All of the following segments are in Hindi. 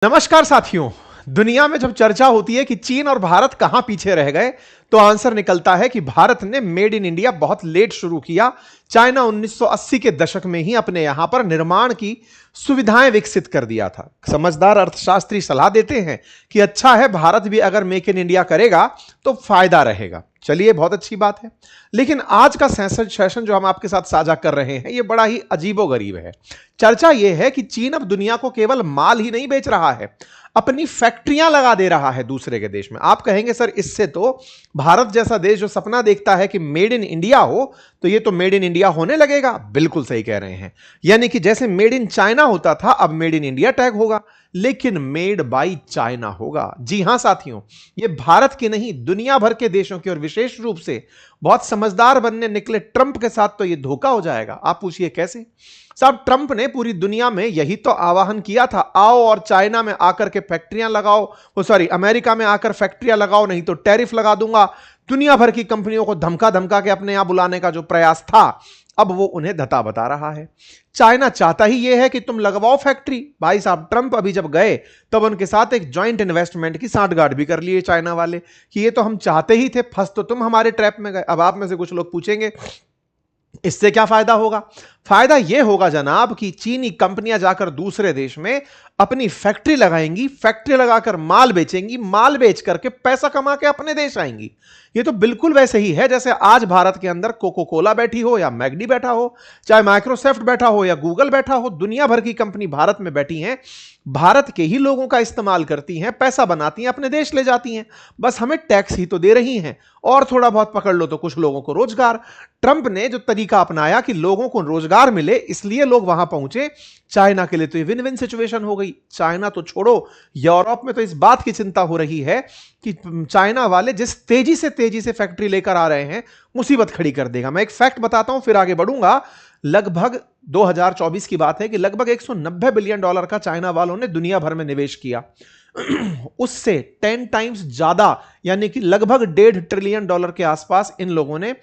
नमस्कार साथियों। दुनिया में जब चर्चा होती है कि चीन और भारत कहां पीछे रह गए, तो आंसर निकलता है कि भारत ने मेड इन इंडिया बहुत लेट शुरू किया। चाइना 1980 के दशक में ही अपने यहां पर निर्माण की सुविधाएं विकसित कर दिया था। समझदार अर्थशास्त्री सलाह देते हैं कि अच्छा है, भारत भी अगर मेक इन इंडिया करेगा तो फायदा रहेगा। चलिए, बहुत अच्छी बात है। लेकिन आज का सेशन जो हम आपके साथ साझा कर रहे हैं, यह बड़ा ही अजीबोगरीब है। चर्चा यह है कि चीन अब दुनिया को केवल माल ही नहीं बेच रहा है, अपनी फैक्ट्रियां लगा दे रहा है दूसरे के देश में। आप कहेंगे सर, इससे तो भारत जैसा देश जो सपना देखता है कि मेड इन इंडिया हो, तो ये तो मेड इन इंडिया होने लगेगा। बिल्कुल सही कह रहे हैं। यानी कि जैसे मेड इन चाइना होता था, अब मेड इन इंडिया टैग होगा, लेकिन मेड बाई चाइना होगा। जी हां साथियों, ये भारत के नहीं, दुनिया भर के देशों की, और विशेष रूप से बहुत समझदार बनने निकले ट्रंप के साथ तो ये धोखा हो जाएगा। आप पूछिए कैसे? साहब, ट्रंप ने पूरी दुनिया में यही तो आह्वान किया था, आओ और चाइना में आकर के फैक्ट्रियां लगाओ, अमेरिका में आकर फैक्ट्रियां लगाओ, नहीं तो टैरिफ लगा दूंगा। दुनिया भर की कंपनियों को धमका धमका के अपने यहां बुलाने का जो प्रयास था, अब वो उन्हें धता बता रहा है। चाइना चाहता ही यह है कि तुम लगवाओ फैक्ट्री। भाई साहब, ट्रंप अभी जब गए तब उनके साथ एक जॉइंट इन्वेस्टमेंट की सांठगांठ भी कर लिए चाइना वाले कि ये तो हम चाहते ही थे, फंस तो तुम हमारे ट्रैप में गए। अब आप में से कुछ लोग पूछेंगे, इससे क्या फायदा होगा? फायदा यह होगा जनाब कि चीनी कंपनियां जाकर दूसरे देश में अपनी फैक्ट्री लगाएंगी, फैक्ट्री लगाकर माल बेचेंगी, माल बेच करके पैसा कमा के अपने देश आएंगी। ये तो बिल्कुल वैसे ही है जैसे आज भारत के अंदर कोको कोला बैठी हो या मैगडी बैठा हो, चाहे माइक्रोसॉफ्ट बैठा हो या गूगल बैठा हो। दुनिया भर की कंपनी भारत में बैठी हैं, भारत के ही लोगों का इस्तेमाल करती हैं, पैसा बनाती हैं, अपने देश ले जाती हैं। बस हमें टैक्स ही तो दे रही हैं, और थोड़ा बहुत पकड़ लो तो कुछ लोगों को रोजगार। ट्रंप ने जो तरीका अपनाया कि लोगों को रोजगार मिले, इसलिए लोग वहां पहुंचे। चाइना के लिए तो ये विन विन सिचुएशन हो गई। चाइना तो छोड़ो, यूरोप में तो इस बात की चिंता हो रही है कि चाइना वाले जिस तेजी से फैक्ट्री लेकर आ रहे हैं, मुसीबत खड़ी कर देगा। मैं एक फैक्ट बताता हूं, फिर आगे बढ़ूंगा। लगभग 2024 की बात है कि लगभग $190 बिलियन का चाइना वालों ने दुनिया भर में निवेश किया। उससे 10 टाइम्स ज्यादा, यानी कि लगभग $1.5 ट्रिलियन के आसपास इन लोगों ने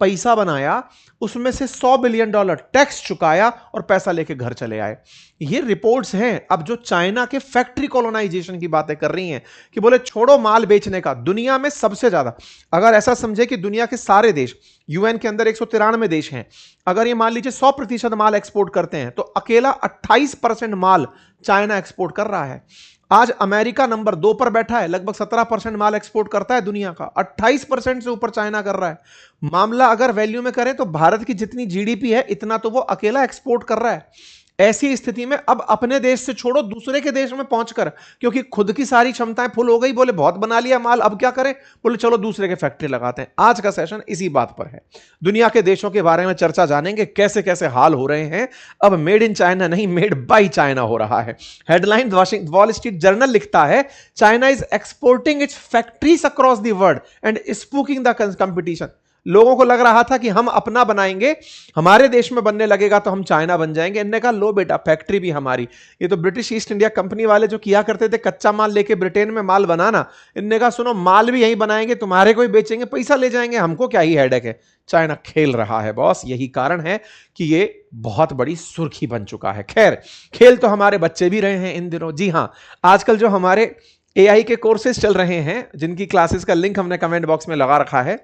पैसा बनाया। उसमें से $100 बिलियन टैक्स चुकाया और पैसा लेके घर चले आए। ये रिपोर्ट्स हैं। अब जो चाइना के फैक्ट्री कॉलोनाइजेशन की बातें कर रही हैं कि बोले छोड़ो माल बेचने का, दुनिया में सबसे ज्यादा, अगर ऐसा समझे कि दुनिया के सारे देश, यूएन के अंदर 193 देश हैं, अगर ये मान लीजिए 100% माल एक्सपोर्ट करते हैं, तो अकेला 28% माल चाइना एक्सपोर्ट कर रहा है। आज अमेरिका नंबर 2 पर बैठा है, लगभग 17% माल एक्सपोर्ट करता है दुनिया का, 28% से ऊपर चाइना कर रहा है। मामला अगर वैल्यू में करें तो भारत की जितनी जीडीपी है, इतना तो वो अकेला एक्सपोर्ट कर रहा है। ऐसी स्थिति में अब अपने देश से छोड़ो, दूसरे के देश में पहुंचकर, क्योंकि खुद की सारी क्षमताएं फुल हो गई, बोले बहुत बना लिया माल, अब क्या करें? बोले चलो दूसरे के फैक्ट्री लगाते हैं। आज का सेशन इसी बात पर है। दुनिया के देशों के बारे में चर्चा जानेंगे, कैसे कैसे हाल हो रहे हैं। अब मेड इन चाइना नहीं, मेड बाई चाइना हो रहा है। हेडलाइन वॉल स्ट्रीट जर्नल लिखता है, China is exporting its factories across the world and spooking the competition. लोगों को लग रहा था कि हम अपना बनाएंगे, हमारे देश में बनने लगेगा तो हम चाइना बन जाएंगे। इनने कहा लो बेटा, फैक्ट्री भी हमारी। ये तो ब्रिटिश ईस्ट इंडिया कंपनी वाले जो किया करते थे, कच्चा माल लेके ब्रिटेन में माल बनाना, इनने कहा सुनो, माल भी यहीं बनाएंगे, तुम्हारे को ही बेचेंगे, पैसा ले जाएंगे, हमको क्या ही हेडेक है। चाइना खेल रहा है बॉस। यही कारण है कि ये बहुत बड़ी सुर्खी बन चुका है। खैर, खेल तो हमारे बच्चे भी रहे हैं इन दिनों। जी हां, आजकल जो हमारे एआई के कोर्सेज चल रहे हैं, जिनकी क्लासेस का लिंक हमने कमेंट बॉक्स में लगा रखा है,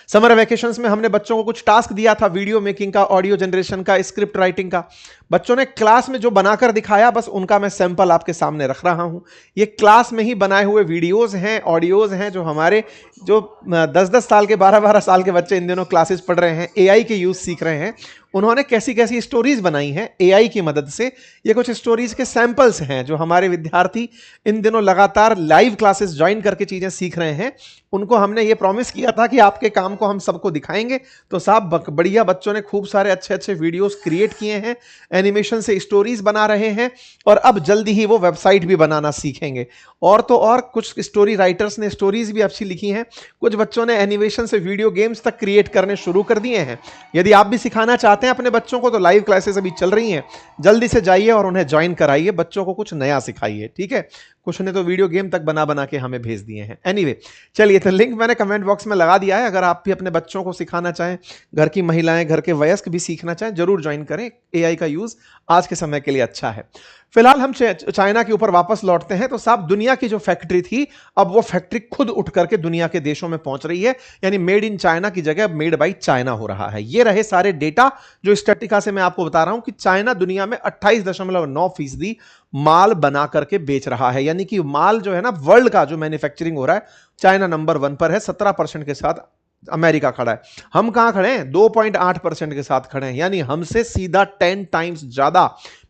समर वेकेशंस में हमने बच्चों को कुछ टास्क दिया था, वीडियो मेकिंग का, ऑडियो जनरेशन का, स्क्रिप्ट राइटिंग का। बच्चों ने क्लास में जो बनाकर दिखाया, बस उनका मैं सैंपल आपके सामने रख रहा हूं। ये क्लास में ही बनाए हुए वीडियोस हैं, ऑडियोज हैं, जो हमारे जो 10-10 साल के, 12-12 साल के बच्चे इन दिनों क्लासेस पढ़ रहे हैं, एआई के यूज सीख रहे हैं। उन्होंने कैसी कैसी स्टोरीज बनाई हैं एआई की मदद से। ये कुछ स्टोरीज के सैंपल्स हैं जो हमारे विद्यार्थी इन दिनों लगातार लाइव क्लासेस ज्वाइन करके चीजें सीख रहे हैं। उनको हमने ये प्रॉमिस किया था कि आपके काम को हम सबको दिखाएंगे, तो साहब बढ़िया बच्चों ने खूब सारे अच्छे अच्छे वीडियोस क्रिएट किए हैं, एनिमेशन से स्टोरीज बना रहे हैं, और अब जल्दी ही वो वेबसाइट भी बनाना सीखेंगे। और तो और कुछ स्टोरी राइटर्स ने स्टोरीज भी अच्छी लिखी हैं, कुछ बच्चों ने एनिमेशन से वीडियो गेम्स तक क्रिएट करने शुरू कर दिए हैं। यदि आप भी सिखाना चाहते हैं अपने बच्चों को, तो लाइव क्लासेस अभी चल रही हैं, जल्दी से जाइए और उन्हें ज्वाइन कराइए, बच्चों को कुछ नया सिखाइए। ठीक है, कुछ ने तो वीडियो गेम तक बना बना के हमें भेज दिए हैं। एनीवे, चलिए, तो लिंक मैंने कमेंट बॉक्स में लगा दिया है। अगर आप भी अपने बच्चों को सिखाना चाहें, घर की महिलाएं, घर के वयस्क भी सीखना चाहें, जरूर ज्वाइन करें। एआई का यूज आज के समय के लिए अच्छा है। फिलहाल हम चाइना के ऊपर वापस लौटते हैं। तो साहब दुनिया की जो फैक्ट्री थी, अब वो फैक्ट्री खुद उठ करके दुनिया के देशों में पहुंच रही है, यानी मेड इन चाइना की जगह मेड बाय चाइना हो रहा है। ये रहे सारे डेटा जो स्टैटिका से मैं आपको बता रहा हूं कि चाइना दुनिया में 28.9% माल बना करके बेच रहा है, यानी कि माल जो है ना, वर्ल्ड का जो मैन्युफैक्चरिंग हो रहा है, चाइना नंबर 1 पर है। 17% के साथ अमेरिका खड़ा है। हम कहां खड़े हैं? 2.8% के साथ खड़े हैं, यानी हमसे सीधा 10 टाइम्स ज्यादा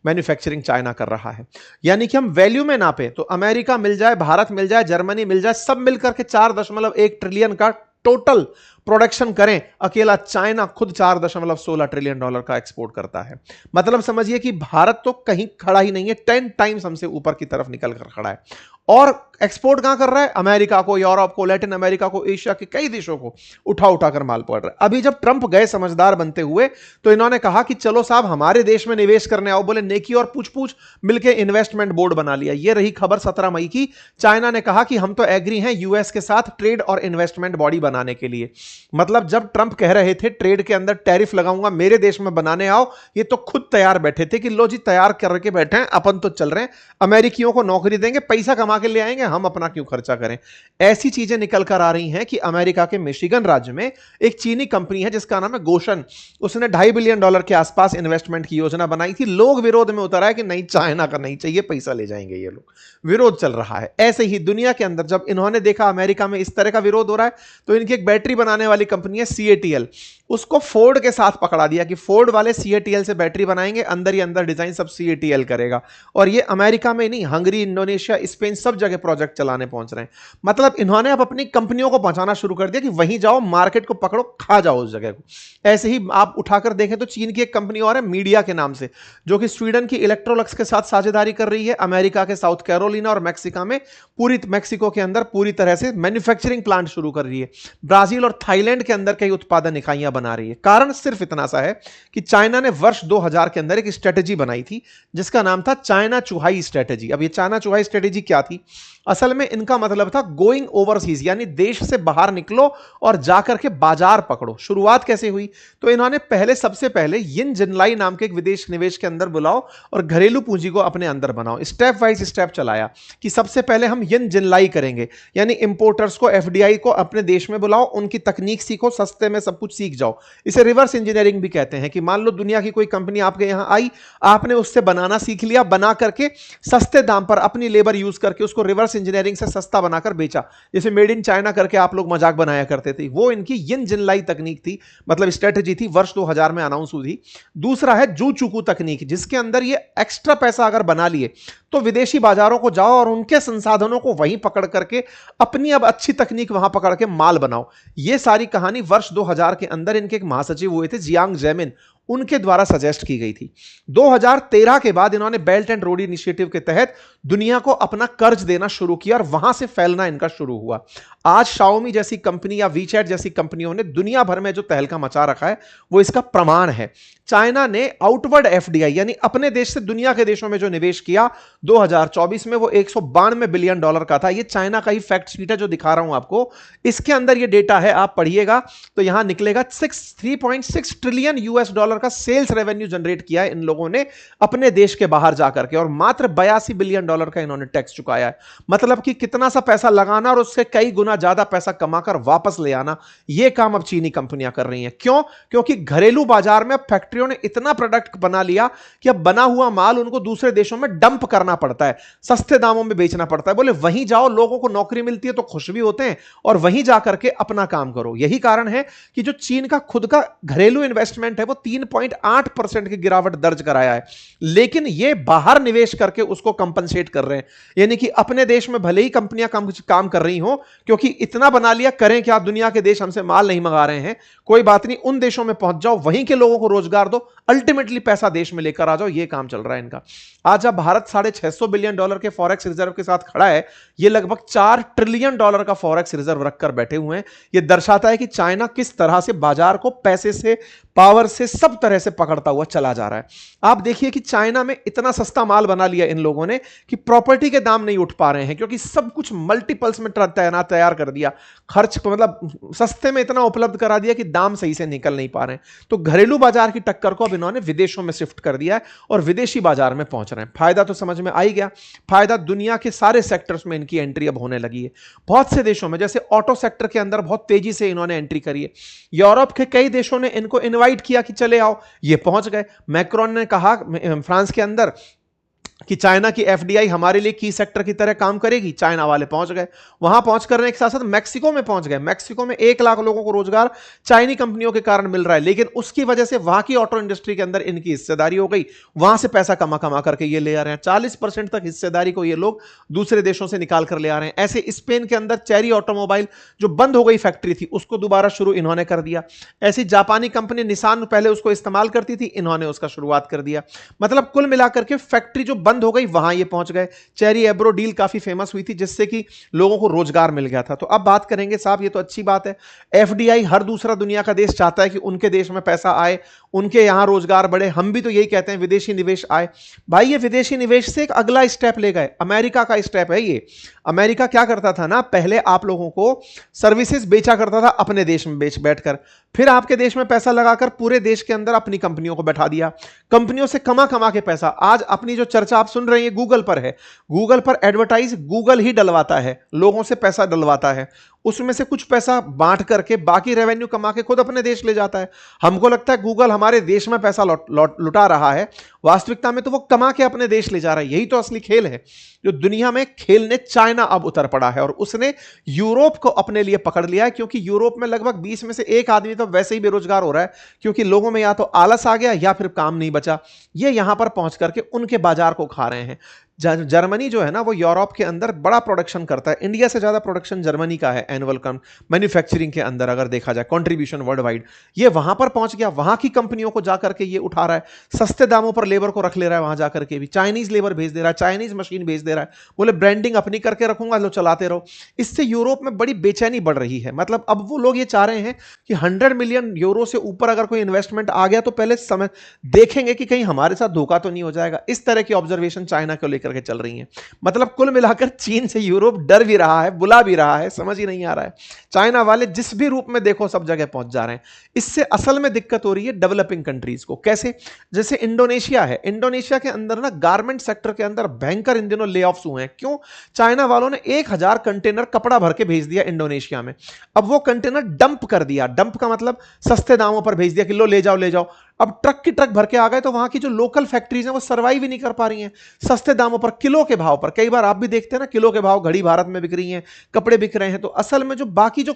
मैन्युफैक्चरिंग चाइना कर रहा है। यानी कि हम वैल्यू में नापे तो अमेरिका मिल जाए, भारत मिल जाए, जर्मनी मिल जाए, सब मिलकर के 4.1 ट्रिलियन का टोटल प्रोडक्शन करें, अकेला चाइना खुद $4.16 ट्रिलियन का एक्सपोर्ट करता है। मतलब समझिए कि भारत तो कहीं खड़ा ही नहीं है, 10 टाइम्स हमसे ऊपर की तरफ निकल कर खड़ा है। और एक्सपोर्ट कहां कर रहा है? अमेरिका को, यूरोप को, लैटिन अमेरिका को, एशिया के कई देशों को उठा उठा कर माल पड़ रहा है। अभी जब ट्रंप गए समझदार बनते हुए, तो इन्होंने कहा कि चलो साहब हमारे देश में निवेश करने आओ। बोले नेकी और पूछ पूछ मिलकर इन्वेस्टमेंट बोर्ड बना लिया। यह रही खबर 17 मई की। चाइना ने कहा कि हम तो एग्री हैं यूएस के साथ ट्रेड और इन्वेस्टमेंट बॉडी बनाने के लिए। मतलब जब ट्रंप कह रहे थे ट्रेड के अंदर टैरिफ लगाऊंगा, मेरे देश में बनाने आओ, ये तो खुद तैयार बैठे थे कि लो जी तैयार करके बैठे हैं, अपन तो चल रहे हैं, अमेरिकियों को नौकरी देंगे, पैसा कमा के ले आएंगे, हम अपना क्यों खर्चा करें। ऐसी चीजें निकल कर आ रही हैं कि अमेरिका के मिशिगन राज्य में एक चीनी कंपनी है जिसका नाम है गोशन, उसने $2.5 बिलियन के आसपास इन्वेस्टमेंट की योजना बनाई थी। लोग विरोध में उतर आए कि नहीं, चाइना का नहीं चाहिए, पैसा ले जाएंगे ये लोग। विरोध चल रहा है। ऐसे ही दुनिया के अंदर जब इन्होंने देखा अमेरिका में इस तरह का विरोध हो रहा है, तो इनकी एक बैटरी बनाने वाली कंपनी है CATL, उसको फोर्ड के साथ पकड़ा दिया कि फोर्ड वाले CATL से बैटरी बनाएंगे, अंदर ही अंदर डिजाइन सब CATL करेगा। और ये अमेरिका में नहीं, हंगरी, इंडोनेशिया, स्पेन, सब जगह प्रोजेक्ट चलाने पहुंच रहे हैं। मतलब इन्होंने अब अपनी कंपनियों को पहुंचाना शुरू कर दिया कि वहीं जाओ, मार्केट को पकड़ो, खा जाओ उस जगह को। ऐसे ही आप उठाकर देखें तो चीन की एक कंपनी और है मीडिया के नाम से, जो कि स्वीडन की इलेक्ट्रोलक्स के साथ साझेदारी कर रही है। अमेरिका के साउथ कैरोलिना और मैक्सिको के अंदर पूरी तरह से मैन्युफैक्चरिंग प्लांट शुरू कर रही है। ब्राजील और थाईलैंड के अंदर कई उत्पादन इकाइयां बना रही है। कारण सिर्फ इतना सा है कि चाइना ने वर्ष 2000 के अंदर एक स्ट्रेटेजी बनाई थी जिसका नाम था चाइना चुहाई स्ट्रेटेजी। अब ये चाइना चुहाई स्ट्रेटेजी क्या थी? असल में इनका मतलब था गोइंग ओवरसीज, यानी देश से बाहर निकलो और जाकर के बाजार पकड़ो। शुरुआत कैसे हुई? तो इन्होंने सबसे पहले यिन जिनलाई नाम के एक विदेश निवेश के अंदर बुलाओ और घरेलू पूंजी को अपने अंदर बनाओ। स्टेप वाइज स्टेप चलाया कि सबसे पहले हम यिन जिनलाई करेंगे, यानी इंपोर्टर्स को, FDI को अपने देश में बुलाओ, उनकी तकनीक सीखो, सस्ते में सब कुछ सीख जाओ। इसे रिवर्स इंजीनियरिंग भी कहते हैं कि मान लो दुनिया की कोई कंपनी आपके यहां आई, आपने उससे बनाना सीख लिया, बना करके सस्ते दाम पर अपनी लेबर यूज करके उसको रिवर्स इंजीनियरिंग से सस्ता बनाकर बेचा। जैसे मेड इन चाइना करके आप लोग मजाक बनाया करते थे, वो इनकी यिन जिनलाई तकनीक थी, मतलब स्ट्रेटेजी थी, वर्ष 2000 में अनाउंस हुई थी। दूसरा है जू चुकू तकनीक, जिसके अंदर ये एक्स्ट्रा पैसा अगर बना लिए तो विदेशी बाजारों को जाओ और उनके संसाधनों को वहीं पकड़ करके अपनी अब अच्छी तकनीक वहां पकड़ के माल बनाओ। यह सारी कहानी वर्ष 2000 के अंदर इनके एक महासचिव हुए थे जियांग जेमिन, उनके द्वारा सजेस्ट की गई थी। 2013 के बाद इन्होंने बेल्ट एंड रोड इनिशिएटिव के तहत दुनिया को अपना कर्ज देना शुरू किया और वहां से फैलना इनका शुरू हुआ। आज शाओमी जैसी कंपनी या वीचैट जैसी कंपनियों ने दुनिया भर में जो तहलका मचा रखा है वो इसका प्रमाण है। चाइना ने आउटवर्ड FDI यानी अपने देश से दुनिया के देशों में जो निवेश किया 2024 में वो $192 बिलियन का था। ये चाइना का ही फैक्ट शीट है जो दिखा रहा हूं आपको, इसके अंदर ये डेटा है, आप पढ़िएगा तो यहां निकलेगा 3.6 ट्रिलियन US का सेल्स रेवेन्यू जनरेट किया है इन लोगों ने अपने देश के बाहर जाकर के, और मात्र $82 बिलियन का इन्होंने टैक्स चुकाया है। मतलब कि कितना सा पैसा लगाना और उससे कई गुना ज्यादा पैसा कमाकर वापस ले आना, यह काम अब चीनी कंपनियां कर रही हैं। क्यों? क्योंकि घरेलू बाजार में फैक्ट्रियों ने इतना प्रोडक्ट बना लिया कि अब बना हुआ माल उनको दूसरे देशों में डंप करना पड़ता है, सस्ते दामों में बेचना पड़ता है। बोले वहीं जाओ, लोगों को नौकरी मिलती है तो खुश भी होते हैं, और वहीं जाकर के अपना काम करो। यही कारण है कि जो चीन का खुद का घरेलू इन्वेस्टमेंट है वो 3.8% की गिरावट दर्ज कराया है, लेकिन ये बाहर निवेश करके उसको कंपनसेट कर रहे हैं। यानी कि अपने देश में भले ही कंपनियां काम कर रही हो, क्योंकि इतना बना लिया, करें क्या, दुनिया के देश हमसे माल नहीं मंगा रहे हैं, कोई बात नहीं, उन देशों में पहुंच जाओ, वहीं के लोगों को रोजगार दो, अल्टीमेटली पैसा देश में लेकर आ जाओ। यह काम चल रहा है इनका। आज जब भारत $650 बिलियन के फॉरेक्स रिजर्व के साथ खड़ा है, यह लगभग $4 ट्रिलियन का फॉरेक्स रिजर्व रखकर बैठे हुए हैं। यह दर्शाता है कि चाइना किस तरह से बाजार को पैसे से, पावर से, सब तरह से पकड़ता हुआ चला जा रहा है। आप देखिए कि चाइना में इतना सस्ता माल बना लिया इन लोगों ने कि प्रॉपर्टी के दाम नहीं उठ पा रहे हैं, क्योंकि सब कुछ मल्टीपल्स में तैयार कर दिया, खर्च मतलब सस्ते में इतना उपलब्ध करा दिया कि दाम सही से निकल नहीं पा रहे हैं। तो घरेलू बाजार की टक्कर को अब इन्होंने विदेशों में शिफ्ट कर दिया है और विदेशी बाजार में पहुंच रहे हैं। फायदा तो समझ में आ ही गया, फायदा दुनिया के सारे सेक्टर्स में इनकी एंट्री अब होने लगी है। बहुत से देशों में, जैसे ऑटो सेक्टर के अंदर बहुत तेजी से इन्होंने एंट्री करी है। यूरोप के कई देशों ने इनको इनवाइट किया कि चले आओ, ये पहुंच गए। मैक्रोन ने कहा फ्रांस के अंदर कि चाइना की एफडीआई हमारे लिए की सेक्टर की तरह काम करेगी, चाइना वाले पहुंच गए। वहां पहुंच करने के साथ साथ मैक्सिको में पहुंच गए। मैक्सिको में 1 लाख लोगों को रोजगार चाइनी कंपनियों के कारण मिल रहा है, लेकिन उसकी वजह से वहां की ऑटो इंडस्ट्री के अंदर इनकी हिस्सेदारी हो गई। वहां से पैसा कमा कमा करके ये ले आ रहे हैं। 40% तक हिस्सेदारी को ये लोग दूसरे देशों से निकाल कर ले आ रहे हैं। ऐसे स्पेन के अंदर चेरी ऑटोमोबाइल जो बंद हो गई फैक्ट्री थी, उसको दोबारा शुरू इन्होंने कर दिया। ऐसी जापानी कंपनी निसान पहले उसको इस्तेमाल करती थी, इन्होंने उसका शुरुआत कर दिया। मतलब कुल मिलाकर के फैक्ट्री जो बंद हो गई वहां ये पहुंच गए। चेरी एब्रो डील काफी फेमस हुई थी, जिससे कि लोगों को रोजगार मिल गया था। तो अब बात करेंगे साहब, ये तो अच्छी बात है, एफडीआई हर दूसरा दुनिया का देश चाहता है कि उनके देश में पैसा आए, उनके यहां रोजगार बढ़े। हम भी तो यही कहते हैं विदेशी निवेश आए। भाई ये विदेशी निवेश से एक अगला स्टेप ले गए, अमेरिका का स्टेप है ये। अमेरिका क्या करता था ना, पहले आप लोगों को सर्विसेज बेचा करता था अपने देश में बैठकर, फिर आपके देश में पैसा लगाकर पूरे देश के अंदर अपनी कंपनियों को बैठा दिया, कंपनियों से कमा कमा के पैसा। आज अपनी जो चर्चा आप सुन रहे हैं गूगल पर है, गूगल पर एडवर्टाइज गूगल ही डलवाता है, लोगों से पैसा डलवाता है, उसमें से कुछ पैसा बांट करके बाकी रेवेन्यू कमा के खुद अपने देश ले जाता है। हमको लगता है गूगल हमारे देश में पैसा लुटा रहा है, वास्तविकता में तो वो कमा के अपने देश ले जा रहा है। यही तो असली खेल है जो दुनिया में खेलने चाइना अब उतर पड़ा है, और उसने यूरोप को अपने लिए पकड़ लिया है, क्योंकि यूरोप में लगभग 20 में से 1 आदमी तो वैसे ही बेरोजगार हो रहा है, क्योंकि लोगों में या तो आलस आ गया या फिर काम नहीं बचा। ये यहां पर पहुंच करके उनके बाजार को खा रहे हैं। जर्मनी जो है ना, वो यूरोप के अंदर बड़ा प्रोडक्शन करता है, इंडिया से ज्यादा प्रोडक्शन जर्मनी का है एनुअल कम मैन्युफैक्चरिंग के अंदर अगर देखा जाए, कंट्रीब्यूशन वर्ल्ड वाइड। ये वहां पर पहुंच गया, वहां की कंपनियों को जाकर के ये उठा रहा है, सस्ते दामों पर लेबर को रख ले रहा है, वहां जाकर के भी चाइनीज लेबर भेज दे रहा है, चाइनीज मशीन भेज दे रहा है, बोले ब्रांडिंग अपनी करके रखूंगा, लो चलाते रहो। इससे यूरोप में बड़ी बेचैनी बढ़ रही है। मतलब अब वो लोग ये चाह रहे हैं कि 100 मिलियन यूरो से ऊपर अगर कोई इन्वेस्टमेंट आ गया तो पहले समय देखेंगे कि कहीं हमारे साथ धोखा तो नहीं हो जाएगा। इस तरह की ऑब्जर्वेशन चाइना को लेकर के चल रही है। मतलब कुल मिलाकर चीन से यूरोप डर भी रहा है, बुला भी रहा है, समझ ही नहीं आ रहा है। चाइना वाले जिस भी रूप में देखो सब जगह पहुंच जा रहे हैं। इससे असल में दिक्कत हो रही है डेवलपिंग कंट्रीज को। कैसे? जैसे इंडोनेशिया है, इंडोनेशिया के अंदर ना गारमेंट सेक्टर के अंदर भयंकर इन दिनों ले ऑफ्स हुए हैं। क्यों? चाइना वालों ने 1000 कंटेनर कपड़ा भर के भेज दिया इंडोनेशिया में। अब वो कंटेनर डंप कर दिया, डंप का मतलब सस्ते दामों पर भेज दिया कि लो ले जाओ ले जाओ। अब ट्रक की ट्रक भर के आ गए, तो वहां की जो लोकल फैक्ट्रीज हैं वो सर्वाइव ही नहीं कर पा रही हैं सस्ते दामों पर, किलो के भाव पर। कई बार आप भी देखते हैं ना, किलो के भाव घड़ी भारत में बिक रही हैं, कपड़े बिक रहे हैं। तो असल में जो बाकी जो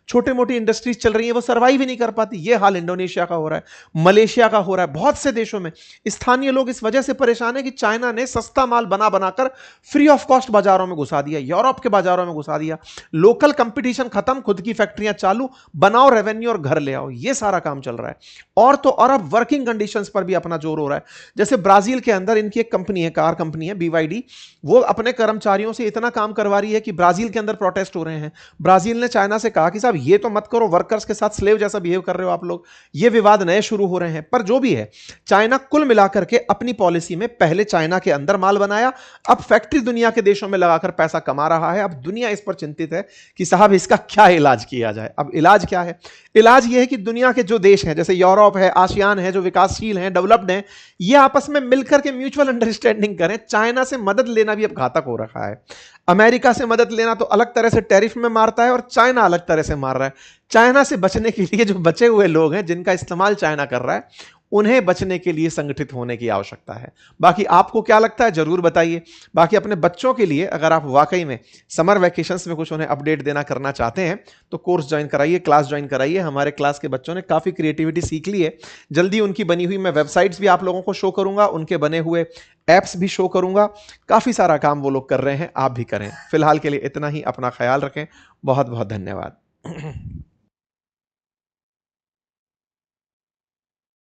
छोटे मोटी इंडस्ट्रीज चल रही हैं वो सर्वाइव ही नहीं कर पाती। ये हाल इंडोनेशिया का हो रहा है, मलेशिया का हो रहा है, बहुत से देशों में। स्थानीय लोग इस वजह से परेशान है कि चाइना ने सस्ता माल बना बनाकर फ्री ऑफ कॉस्ट बाजारों में घुसा दिया, यूरोप के बाजारों में घुसा दिया। लोकल कंपटीशन खत्म, खुद की फैक्ट्रियां चालू, बनाओ रेवेन्यू और घर ले आओ। ये सारा काम चल रहा है। और तो और अब वर्किंग कंडीशंस पर भी अपना जोर हो रहा है। जैसे ब्राजील के अंदर इनकी एक कंपनी है, कार कंपनी है BYD, वो अपने कर्मचारियों से इतना काम करवा रही है कि ब्राजील के अंदर प्रोटेस्ट हो रहे हैं। ब्राजील ने चाइना से कहा कि साहब ये तो मत करो, वर्कर्स के साथ स्लेव जैसा बिहेव कर रहे हो आप लोग। ये विवाद नए शुरू हो रहे हैं। पर जो भी है, चाइना कुल मिलाकर के अपनी पॉलिसी में पहले चाइना के अंदर माल बनाया, अब फैक्ट्री दुनिया के देशों में लगाकर पैसा कमा रहा है। अब दुनिया इस पर चिंतित है कि साहब इसका क्या इलाज किया जाए। अब इलाज क्या है? इलाज यह है कि दुनिया के जो देश हैं, जैसे यूरोप है, आसियान है, जो विकासशील हैं, डेवलप्ड हैं, ये आपस में मिलकर के म्यूचुअल अंडरस्टैंडिंग करें। चाइना से मदद लेना भी अब घातक हो रखा है। अमेरिका से मदद लेना तो अलग तरह से टैरिफ में मारता है, और चाइना अलग तरह से मार रहा है। चाइना से बचने के लिए जो बचे हुए लोग हैं, जिनका इस्तेमाल चाइना कर रहा है, उन्हें बचने के लिए संगठित होने की आवश्यकता है। बाकी आपको क्या लगता है जरूर बताइए। बाकी अपने बच्चों के लिए अगर आप वाकई में समर वैकेशंस में कुछ उन्हें अपडेट देना करना चाहते हैं तो कोर्स ज्वाइन कराइए, क्लास ज्वाइन कराइए। हमारे क्लास के बच्चों ने काफ़ी क्रिएटिविटी सीख ली है। जल्दी उनकी बनी हुई मैं वेबसाइट्स भी आप लोगों को शो करूंगा, उनके बने हुए ऐप्स भी शो करूंगा। काफ़ी सारा काम वो लोग कर रहे हैं, आप भी करें। फिलहाल के लिए इतना ही। अपना ख्याल रखें। बहुत बहुत धन्यवाद।